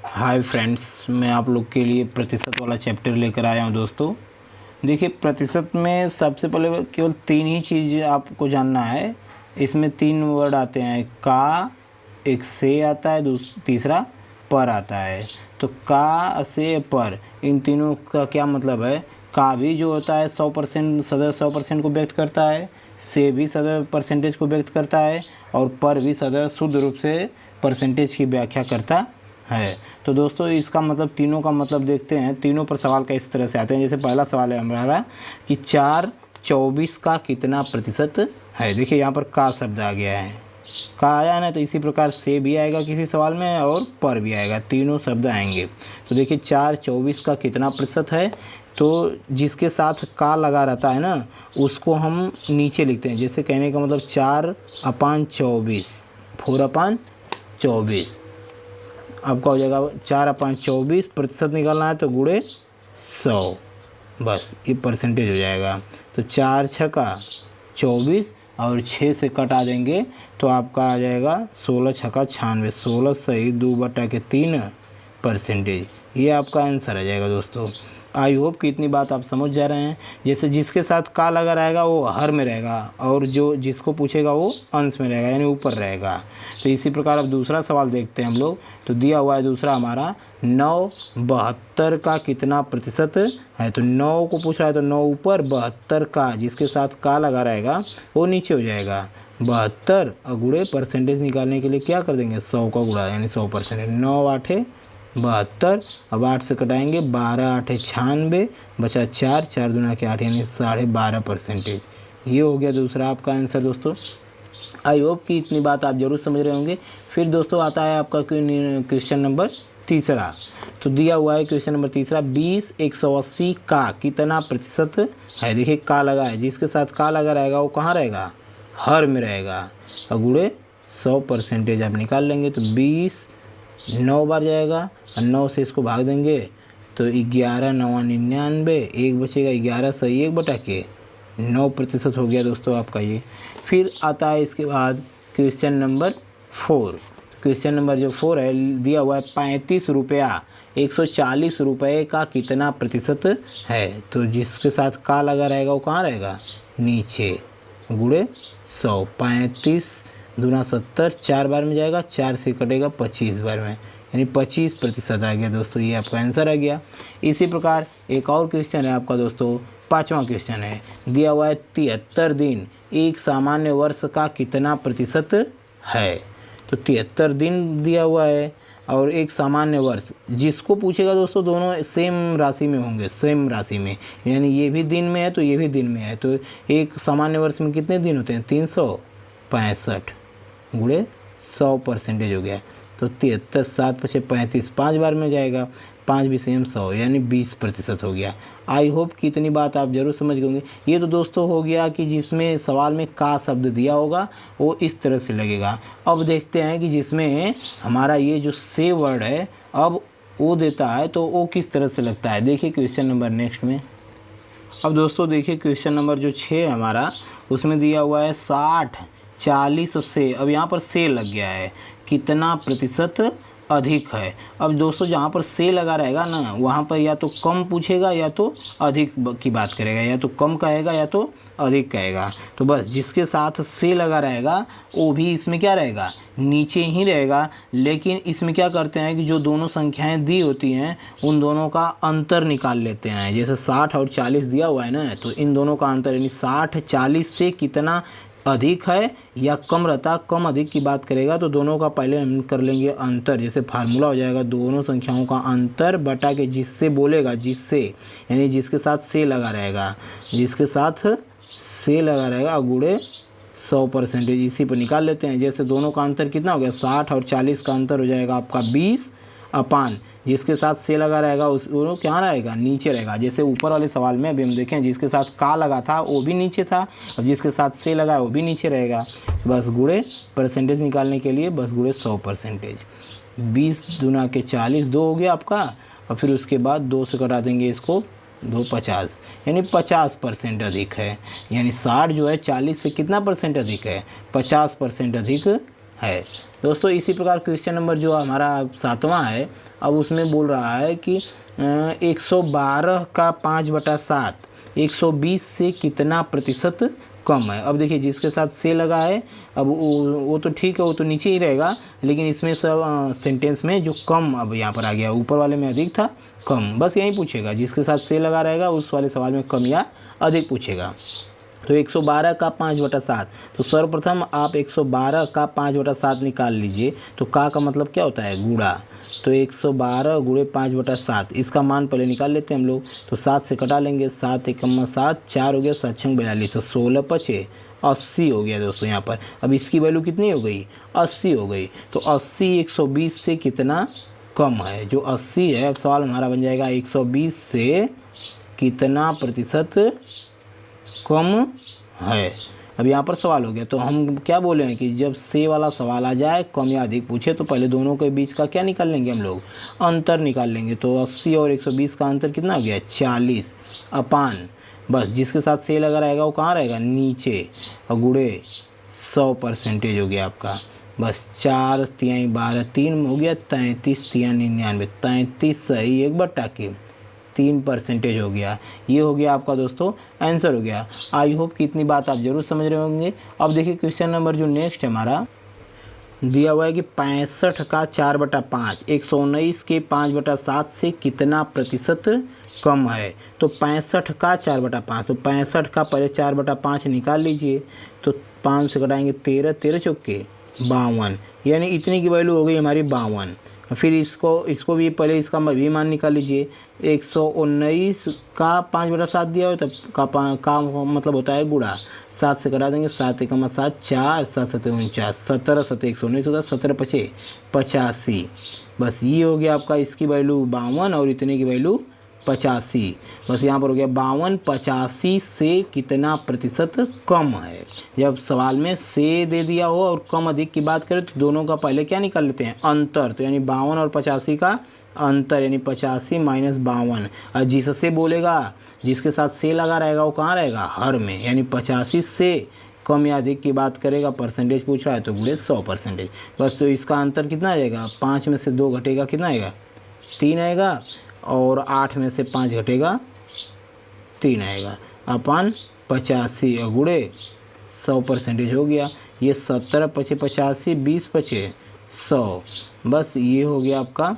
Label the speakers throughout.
Speaker 1: Hi friends, मैं आप लोग के लिए प्रतिशत वाला चैप्टर लेकर आया हूं दोस्तों। देखिए, प्रतिशत में सबसे पहले केवल तीन ही चीज़ आपको जानना है। इसमें तीन वर्ड आते हैं, का, एक से आता है, तीसरा पर आता है। तो का, से, पर, इन तीनों का क्या मतलब है? का भी जो होता है 100% सदैव 100% को व्यक्त करता है, से भी सदैव परसेंटेज को व्यक्त करता है, और पर भी सदैव शुद्ध रूप से परसेंटेज की व्याख्या करता है। तो दोस्तों, इसका मतलब तीनों का मतलब देखते हैं। तीनों पर सवाल का इस तरह से आते हैं। जैसे पहला सवाल है हमारा कि 4/24 का कितना प्रतिशत है। देखिए, यहाँ पर का शब्द आ गया है, का आया है ना, तो इसी प्रकार से भी आएगा किसी सवाल में और पर भी आएगा, तीनों शब्द आएंगे। तो देखिए, 4/24 का कितना प्रतिशत है, तो जिसके साथ का लगा रहता है ना, उसको हम नीचे लिखते हैं। जैसे कहने का मतलब 4/24, 4/24 आपका हो जाएगा 4/24। प्रतिशत निकालना है तो गुणे 100, बस ये परसेंटेज हो जाएगा। तो 4 छक्का 24 और 6 से कटा देंगे तो आपका आ जाएगा 16 छक्का 96, 16 सही 2/3 परसेंटेज। ये आपका आंसर आ जाएगा दोस्तों। आई होप कि इतनी बात आप समझ जा रहे हैं। जैसे जिसके साथ का लगा रहेगा वो हर में रहेगा, और जो जिसको पूछेगा वो अंश में रहेगा, यानी ऊपर रहेगा। तो इसी प्रकार अब दूसरा सवाल देखते हैं हम लोग। तो दिया हुआ है दूसरा हमारा, 9/72 का कितना प्रतिशत है। तो 9 को पूछ रहा है, तो 9 ऊपर, 72 का जिसके साथ का लगा रहेगा वो नीचे हो जाएगा। 72 और गुणे परसेंटेज निकालने के लिए क्या कर देंगे, 100 का गुणा, यानी 100%। 9/8 72, अब 8 से कटाएंगे, 12/8 96, बचा 4, 4 दूना के 8, यानी 12.5%। ये हो गया दूसरा आपका आंसर दोस्तों। आई होप कि इतनी बात आप जरूर समझ रहे होंगे। फिर दोस्तों आता है आपका क्वेश्चन नंबर तीसरा। तो दिया हुआ है क्वेश्चन नंबर तीसरा, 20/180 का कितना प्रतिशत है। देखिए, का लगा है, जिसके साथ का लगा रहेगा वो कहाँ रहेगा, हर में रहेगा, और गुणे 100% आप निकाल लेंगे। तो 20 9 बार जाएगा और 9 से इसको भाग देंगे तो 11 9 99, एक बचेगा 11 सही 1/9% हो गया दोस्तों आपका ये। फिर आता है इसके बाद क्वेश्चन नंबर 4। क्वेश्चन नंबर जो 4 है, दिया हुआ है 35 रुपया 140 रुपये का कितना प्रतिशत है। तो जिसके साथ का लगा रहेगा वो कहाँ रहेगा, नीचे, गुणे 100, 35 दूना 70, 4 बार में जाएगा, 4 से कटेगा 25 बार में, यानी 25% आ गया दोस्तों। ये आपका आंसर आ गया। इसी प्रकार एक और क्वेश्चन है आपका दोस्तों, 5वां क्वेश्चन है। दिया हुआ है 73 दिन एक सामान्य वर्ष का कितना प्रतिशत है। तो 73 दिन दिया हुआ है और एक सामान्य वर्ष, जिसको पूछेगा दोस्तों दोनों सेम राशि में होंगे, सेम राशि में, यानी ये भी दिन में है तो ये भी दिन में है। तो एक सामान्य वर्ष में कितने दिन होते हैं, 365 गुणे 100% हो गया। तो 73 7 × 35, 5 बार में जाएगा, 5 भी सेम 100, यानी 20% हो गया। आई होप कि इतनी बात आप जरूर समझ गए होंगे। ये तो दोस्तों हो गया कि जिसमें सवाल में का शब्द दिया होगा वो इस तरह से लगेगा। अब देखते हैं कि जिसमें हमारा ये जो से वर्ड है अब वो देता है तो वो किस तरह से लगता है। देखिए क्वेश्चन नंबर नेक्स्ट में। अब दोस्तों देखिए क्वेश्चन नंबर जो 6 है हमारा, उसमें दिया हुआ है 60 40 से, अब यहाँ पर से लग गया है, कितना प्रतिशत अधिक है। अब दोस्तों जहाँ पर से लगा रहेगा ना, वहाँ पर या तो कम पूछेगा या तो अधिक की बात करेगा, या तो कम कहेगा या तो अधिक कहेगा। तो बस जिसके साथ से लगा रहेगा वो भी इसमें क्या रहेगा, नीचे ही रहेगा। लेकिन इसमें क्या करते हैं कि जो दोनों संख्याएं दी होती हैं उन दोनों का अंतर निकाल लेते हैं। जैसे 60 और 40 दिया हुआ है ना, तो इन दोनों का अंतर, यानी 60 40 से कितना अधिक है या कम रहता, कम अधिक की बात करेगा तो दोनों का पहले हम कर लेंगे अंतर। जैसे फार्मूला हो जाएगा दोनों संख्याओं का अंतर बटा के जिससे बोलेगा, जिससे यानी जिसके साथ से लगा रहेगा, जिसके साथ से लगा रहेगा गुणे 100%, इसी पर निकाल लेते हैं। जैसे दोनों का अंतर कितना हो गया, 60 और 40 का अंतर हो जाएगा आपका 20 अपान जिसके साथ से लगा रहेगा उस वो क्या रहेगा, नीचे रहेगा। जैसे ऊपर वाले सवाल में अभी हम देखें जिसके साथ का लगा था वो भी नीचे था, और जिसके साथ से लगा है वो भी नीचे रहेगा। बस गुणे परसेंटेज निकालने के लिए बस गुणे 100%। 20 दूना के 40, 2 हो गया आपका, और फिर उसके बाद 2 से कटा देंगे इसको, 2 50, यानी 50% अधिक है। यानी 60 जो है 40 से कितना परसेंट अधिक है, 50% अधिक है। दोस्तों इसी प्रकार क्वेश्चन नंबर जो हमारा 7वां है, अब उसमें बोल रहा है कि 112 का 5/7 120 से कितना प्रतिशत कम है। अब देखिए जिसके साथ से लगा है, अब वो तो ठीक है, वो तो नीचे ही रहेगा, लेकिन इसमें सब सेंटेंस में जो कम अब यहाँ पर आ गया, ऊपर वाले में अधिक था, कम, बस यही पूछेगा। जिसके साथ से लगा रहेगा उस वाले सवाल में कम या अधिक पूछेगा। तो 112 का 5/7, तो सर्वप्रथम आप 112 का 5/7 निकाल लीजिए। तो का मतलब क्या होता है? गुणा। तो 112 गुणे 5/7, इसका मान पहले निकाल लेते हैं हम लोग। तो 7 से कटा लेंगे, 7 एकम 7, 4 हो गया, 7 छंग 42, तो 16 पचे 80 हो गया दोस्तों यहाँ पर। अब इसकी वैल्यू कितनी हो गई? 80 हो गई। तो 80 120 से कितना कम है? जो 80 है, अब सवाल हमारा बन जाएगा 120 से कितना प्रतिशत कम है। अब यहाँ पर सवाल हो गया, तो हम क्या बोले हैं कि जब से वाला सवाल आ जाए, कम या अधिक पूछे, तो पहले दोनों के बीच का क्या निकाल लेंगे हम लोग? अंतर निकाल लेंगे। तो 80 और 120 का अंतर कितना हो गया? 40 अपान, बस जिसके साथ से लगा रहेगा वो कहाँ रहेगा? नीचे, और गुणे 100% हो गया आपका। बस 4 तिहाई 12, 3 हो गया, 33 तिहाई 99, 33 सही 1/3% हो गया। ये हो गया आपका दोस्तों आंसर हो गया। आई होप कि इतनी बात आप जरूर समझ रहे होंगे। अब देखिए क्वेश्चन नंबर जो नेक्स्ट है हमारा दिया हुआ है कि 65 का 4/5 119 के 5/7 से कितना प्रतिशत कम है। तो 65 का 4/5, तो 65 का पहले 4/5 निकाल लीजिए। तो 5 से घटाएंगे 13, 13 चौके 52, यानी इतनी की वैल्यू हो गई हमारी 52। फिर इसको भी पहले इसका भी मान निकाल लीजिए। 119 का 5/7 दिया हो, तब का मतलब होता है गुणा। 7 से कटा देंगे, 7 एकम 7, 4 7 7 49, 17 7 119 होगा, 17 पचे 85। बस ये हो गया आपका, इसकी वैल्यू 52 और इतने की वैल्यू 85। बस यहाँ पर हो गया 52 85 से कितना प्रतिशत कम है। जब सवाल में से दे दिया हो और कम अधिक की बात करें, तो दोनों का पहले क्या निकाल लेते हैं? अंतर। तो यानी 52 और 85 का अंतर, यानी 85 माइनस 52। और जिससे बोलेगा, जिसके साथ से लगा रहेगा वो कहाँ रहेगा? हर में, यानी 85 से कम या अधिक की बात करेगा, परसेंटेज पूछ रहा है, तो गुणे 100%। बस तो इसका अंतर कितना आ जाएगा? 5 में से 2 घटेगा, कितना आएगा? 3 आएगा, और 8 में से 5 घटेगा 3 आएगा, अपान 85 गुणे 100% हो गया। ये 17 पचे 85, 20 पचे 100, बस ये हो गया आपका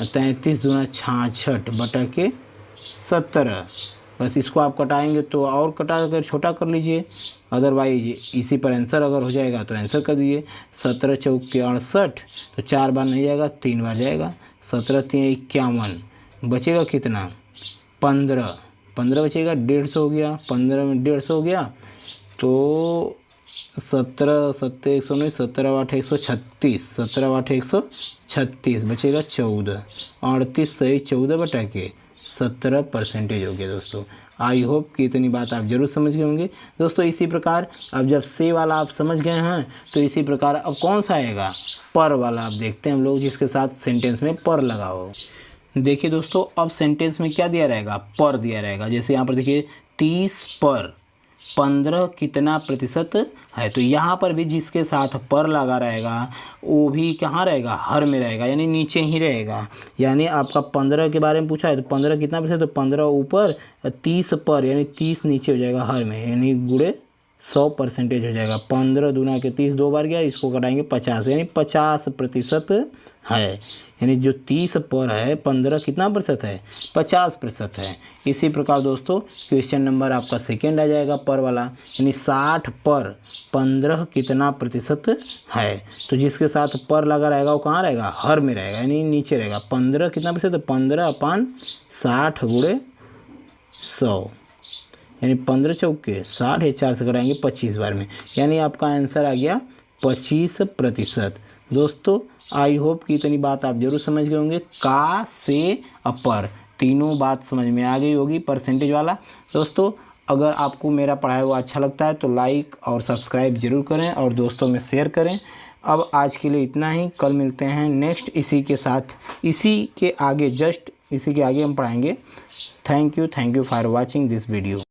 Speaker 1: 33 दूना 66 बटा के 17। बस इसको आप कटाएंगे तो और कटा कर छोटा कर लीजिए, अदरवाइज इसी पर आंसर अगर हो जाएगा तो आंसर कर दीजिए। 17 चौके 68, तो 4 बार नहीं जाएगा, 3 बार जाएगा। 17 3 51, बचेगा कितना? 15 बचेगा, 150 हो गया। 15 में 150 हो गया, तो 17 7 119, 17 8 136, 17 8 136, बचेगा 14, 38 सही 14 बटा के 17% हो गया दोस्तों। आई होप कि इतनी बात आप जरूर समझ गए होंगे दोस्तों। इसी प्रकार अब जब से वाला आप समझ गए हैं, तो इसी प्रकार अब कौन सा आएगा? पर वाला। आप देखते हैं हम लोग, जिसके साथ सेंटेंस में पर लगा हो। देखिए दोस्तों, अब सेंटेंस में क्या दिया रहेगा? पर दिया रहेगा। जैसे यहाँ पर देखिए 30 पर 15 कितना प्रतिशत है। तो यहाँ पर भी जिसके साथ पर लगा रहेगा वो भी कहाँ रहेगा? हर में रहेगा, यानी नीचे ही रहेगा। यानी आपका 15 के बारे में पूछा है, तो 15 कितना प्रतिशत? तो 15 ऊपर, 30 पर, यानी 30 नीचे हो जाएगा हर में, यानी गुणे 100% हो जाएगा। 15 दूना के 30 2 बार गया, इसको कटाएंगे 50, यानी 50% है। यानी जो 30 पर है, 15 कितना प्रतिशत है? 50% है। इसी प्रकार दोस्तों क्वेश्चन नंबर आपका सेकेंड आ जाएगा पर वाला, यानी 60 पर 15 कितना प्रतिशत है। तो जिसके साथ पर लगा रहेगा वो कहाँ रहेगा? हर में रहेगा, यानी नीचे रहेगा। 15 कितना प्रतिशत? 15 अपान 60 गुणे 100, यानी 15 चौके 60, 4 से कराएंगे 25 बार में, यानी आपका आंसर आ गया 25%। दोस्तों आई होप कि इतनी बात आप जरूर समझ गए होंगे। का से अपर तीनों बात समझ में आ गई होगी, परसेंटेज वाला। दोस्तों अगर आपको मेरा पढ़ाया हुआ अच्छा लगता है तो लाइक और सब्सक्राइब जरूर करें और दोस्तों में शेयर करें। अब आज के लिए इतना ही, कल मिलते हैं नेक्स्ट इसी के साथ, इसी के आगे हम पढ़ाएंगे। Thank you for watching this video.